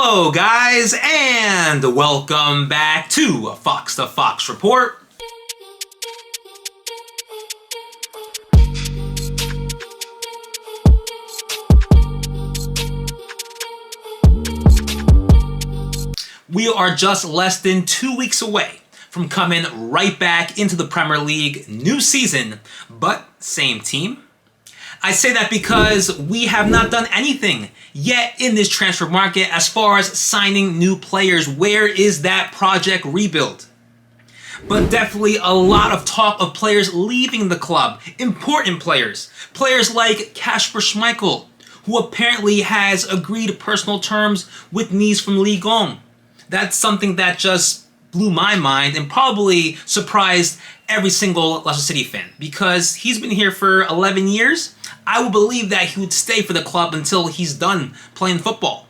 Hello guys, and welcome back to Fox the Fox Report. We are just less than 2 weeks away from coming right back into the Premier League, new season, but same team. I say that because we have not done anything yet in this transfer market as far as signing new players. Where is that project rebuild? But definitely a lot of talk of players leaving the club, important players. Players like Kasper Schmeichel, who apparently has agreed personal terms with Nice from Ligue 1. That's something that just blew my mind and probably surprised every single Leicester City fan, because he's been here for 11 years. I would believe that he would stay for the club until he's done playing football.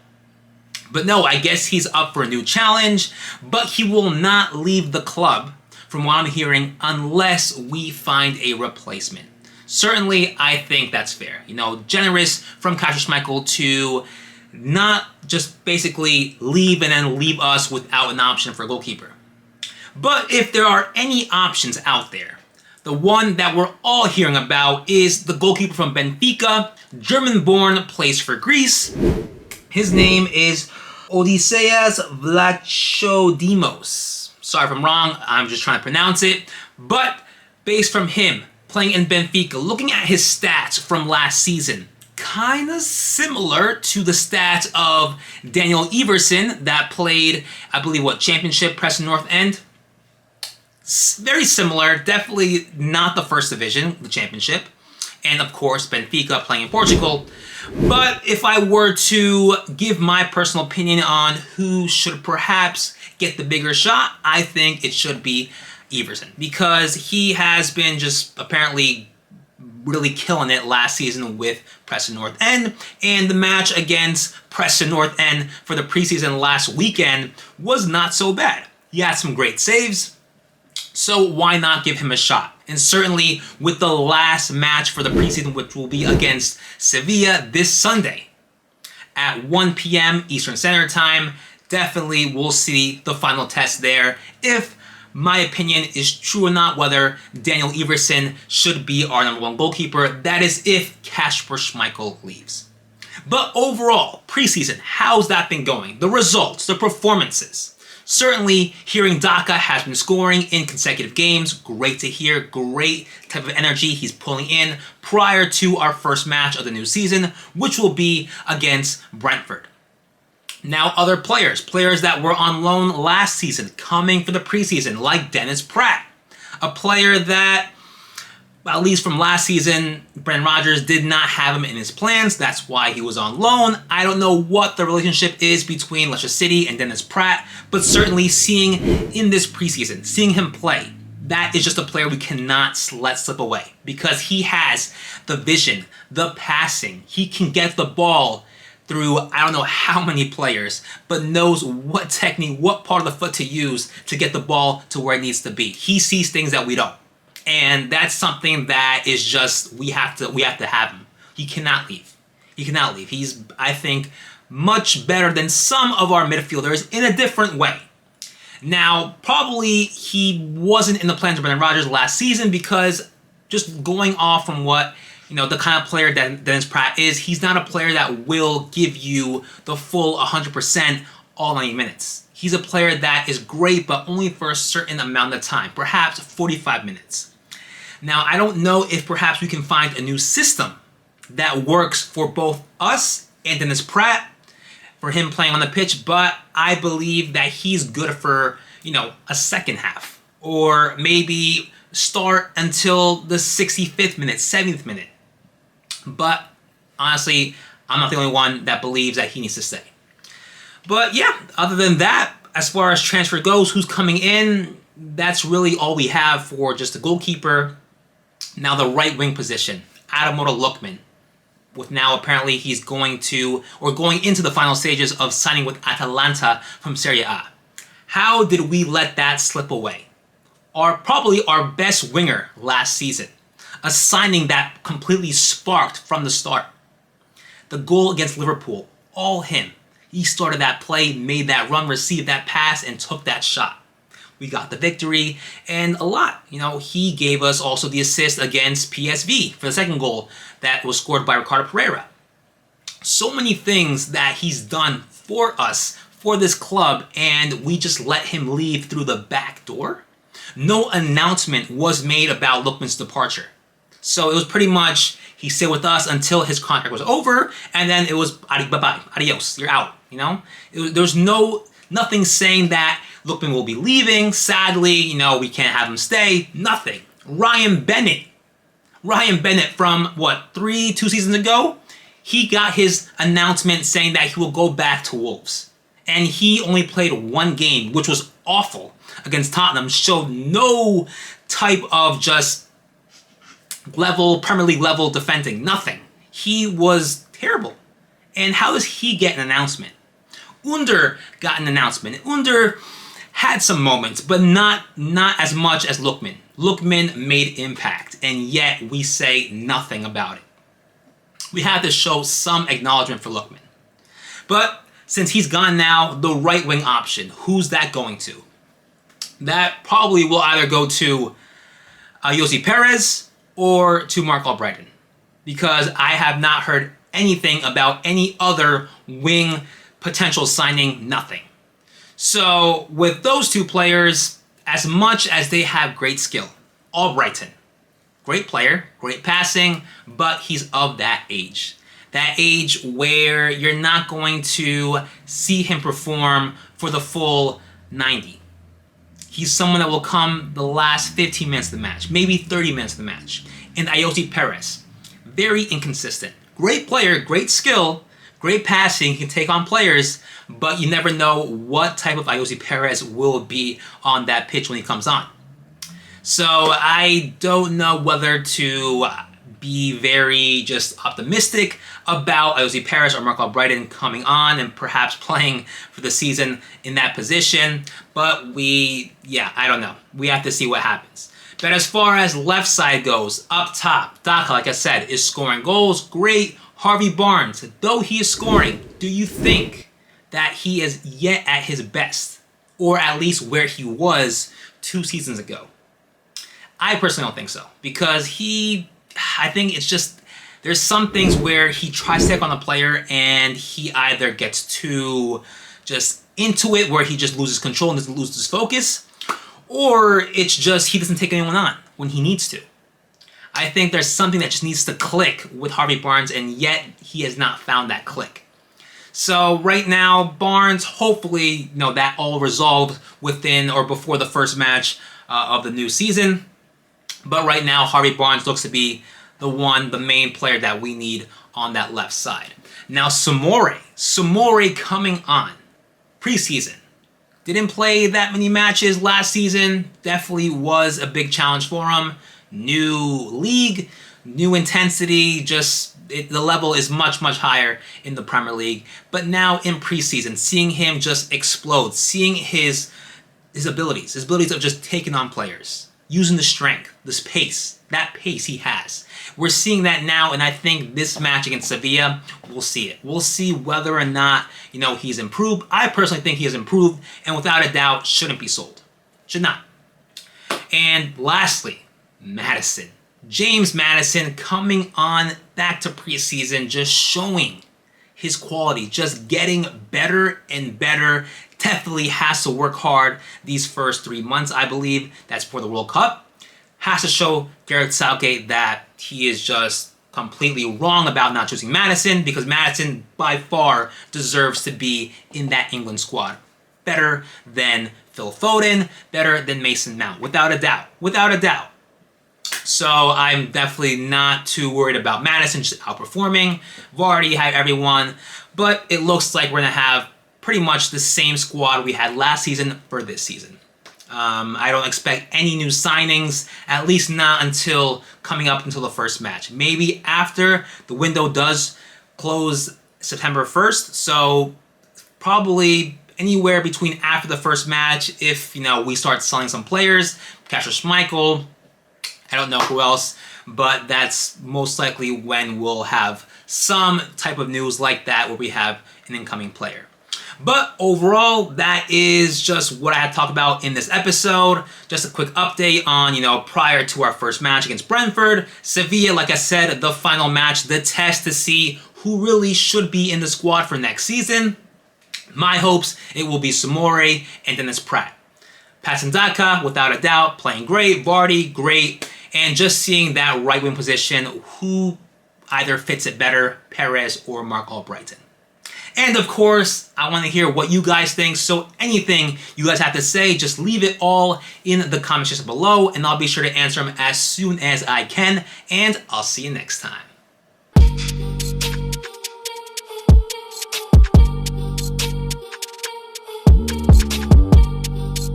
But no, I guess he's up for a new challenge, but he will not leave the club, from what I'm hearing, unless we find a replacement. Certainly, I think that's fair. Generous from Kasper Schmeichel to not just basically leave and then leave us without an option for a goalkeeper. But if there are any options out there, the one that we're all hearing about is the goalkeeper from Benfica, German-born, plays for Greece. His name is Odysseas Vlachodimos. Sorry if I'm wrong, I'm just trying to pronounce it. But based from him playing in Benfica, looking at his stats from last season, kind of similar to the stats of Daniel Everson that played, I believe, Championship, Preston North End. Very similar, definitely not the first division, the Championship. And of course, Benfica playing in Portugal. But if I were to give my personal opinion on who should perhaps get the bigger shot, I think it should be Everson, because he has been just apparently really killing it last season with Preston North End, and the match against Preston North End for the preseason last weekend was not so bad. He had some great saves, so why not give him a shot? And certainly with the last match for the preseason, which will be against Sevilla this Sunday at 1 p.m. Eastern Standard Time, definitely we'll see the final test there if my opinion is true or not, whether Daniel Everson should be our number one goalkeeper. That is if Kasper Schmeichel leaves. But overall, preseason, how's that been going? The results, the performances. Certainly, hearing Daka has been scoring in consecutive games. Great to hear. Great type of energy he's pulling in prior to our first match of the new season, which will be against Brentford. Now other players that were on loan last season coming for the preseason, like Dennis Pratt, a player that, at least from last season, Brendan Rodgers did not have him in his plans. That's why he was on loan. I don't know what the relationship is between Leicester City and Dennis Pratt, but certainly seeing in this preseason, seeing him play, that is just a player we cannot let slip away, because he has the vision, the passing. He can get the ball through I don't know how many players, but knows what technique, what part of the foot to use to get the ball to where it needs to be. He sees things that we don't. And that's something that is just, we have to have him. He cannot leave. He cannot leave. He's, I think, much better than some of our midfielders in a different way. Now, probably he wasn't in the plans of Brendan Rodgers last season, because just going off from what the kind of player that Dennis Pratt is, he's not a player that will give you the full 100% all 90 minutes. He's a player that is great, but only for a certain amount of time, perhaps 45 minutes. Now, I don't know if perhaps we can find a new system that works for both us and Dennis Pratt, for him playing on the pitch, but I believe that he's good for, a second half, or maybe start until the 65th minute, 70th minute. But honestly, I'm not the only one that believes that he needs to stay. But yeah, other than that, as far as transfer goes, who's coming in, that's really all we have for just the goalkeeper. Now the right wing position, Ademola Lookman, with now apparently he's going into the final stages of signing with Atalanta from Serie A. How did we let that slip away? Probably our best winger last season. A signing that completely sparked from the start. The goal against Liverpool, all him. He started that play, made that run, received that pass, and took that shot. We got the victory, and a lot. He gave us also the assist against PSV for the second goal that was scored by Ricardo Pereira. So many things that he's done for us, for this club, and we just let him leave through the back door. No announcement was made about Lookman's departure. So it was pretty much he stayed with us until his contract was over, and then it was bye-bye, adios, you're out. There was nothing saying that Lookman will be leaving. Sadly, we can't have him stay. Nothing. Ryan Bennett from, 2 seasons ago? He got his announcement saying that he will go back to Wolves. And he only played one game, which was awful, against Tottenham. Showed no type of just Premier League level defending. Nothing. He was terrible. And how does he get an announcement? Under got an announcement. Under had some moments, but not as much as Lookman. Lookman made impact, and yet we say nothing about it. We have to show some acknowledgement for Lookman. But since he's gone now, the right wing option, who's that going to? That probably will either go to Yossi Perez or to Mark Albrighton, because I have not heard anything about any other wing potential signing, nothing. So with those two players, as much as they have great skill, Albrighton, great player, great passing, but he's of that age. That age where you're not going to see him perform for the full 90. He's someone that will come the last 15 minutes of the match, maybe 30 minutes of the match. And Yossi Perez, very inconsistent. Great player, great skill, great passing, he can take on players, but you never know what type of Yossi Perez will be on that pitch when he comes on. So I don't know whether to be very just optimistic about Yossi Perez or Mark Albrighton coming on and perhaps playing for the season in that position. But I don't know. We have to see what happens. But as far as left side goes, up top, Daka, like I said, is scoring goals. Great. Harvey Barnes, though he is scoring, do you think that he is yet at his best? Or at least where he was 2 seasons ago? I personally don't think so. Because I think it's just, there's some things where he tries to take on a player and he either gets too just into it, where he just loses control and doesn't lose his focus, or it's just he doesn't take anyone on when he needs to. I think there's something that just needs to click with Harvey Barnes, and yet he has not found that click. So right now, Barnes, hopefully, that all resolved within or before the first match of the new season. But right now, Harvey Barnes looks to be the main player that we need on that left side. Now, Samori coming on preseason. Didn't play that many matches last season. Definitely was a big challenge for him. New league, new intensity, the level is much, much higher in the Premier League. But now in preseason, seeing him just explode, seeing his abilities of just taking on players, using the strength, this pace, that pace he has. We're seeing that now, and I think this match against Sevilla, we'll see it. We'll see whether or not, he's improved. I personally think he has improved, and without a doubt, shouldn't be sold. Should not. And lastly, Maddison. James Maddison coming on back to preseason, just showing his quality, just getting better and better. Definitely has to work hard these first 3 months, I believe. That's for the World Cup. Has to show Gareth Southgate that he is just completely wrong about not choosing Maddison, because Maddison by far deserves to be in that England squad. Better than Phil Foden, better than Mason Mount, without a doubt. Without a doubt. So I'm definitely not too worried about Maddison just outperforming. Vardy had everyone, but it looks like we're going to have pretty much the same squad we had last season for this season. I don't expect any new signings, at least not until coming up until the first match. Maybe after the window does close September 1st, so probably anywhere between after the first match, if we start selling some players, Kasper Schmeichel, I don't know who else, but that's most likely when we'll have some type of news like that where we have an incoming player. But overall, that is just what I had to talk about in this episode. Just a quick update on, prior to our first match against Brentford. Sevilla, like I said, the final match, the test to see who really should be in the squad for next season. My hopes, it will be Samori and Dennis Pratt. Patson Daka, without a doubt, playing great. Vardy, great. And just seeing that right wing position, who either fits it better, Perez or Mark Albrighton. And of course, I want to hear what you guys think, so anything you guys have to say, just leave it all in the comment section below, and I'll be sure to answer them as soon as I can, and I'll see you next time.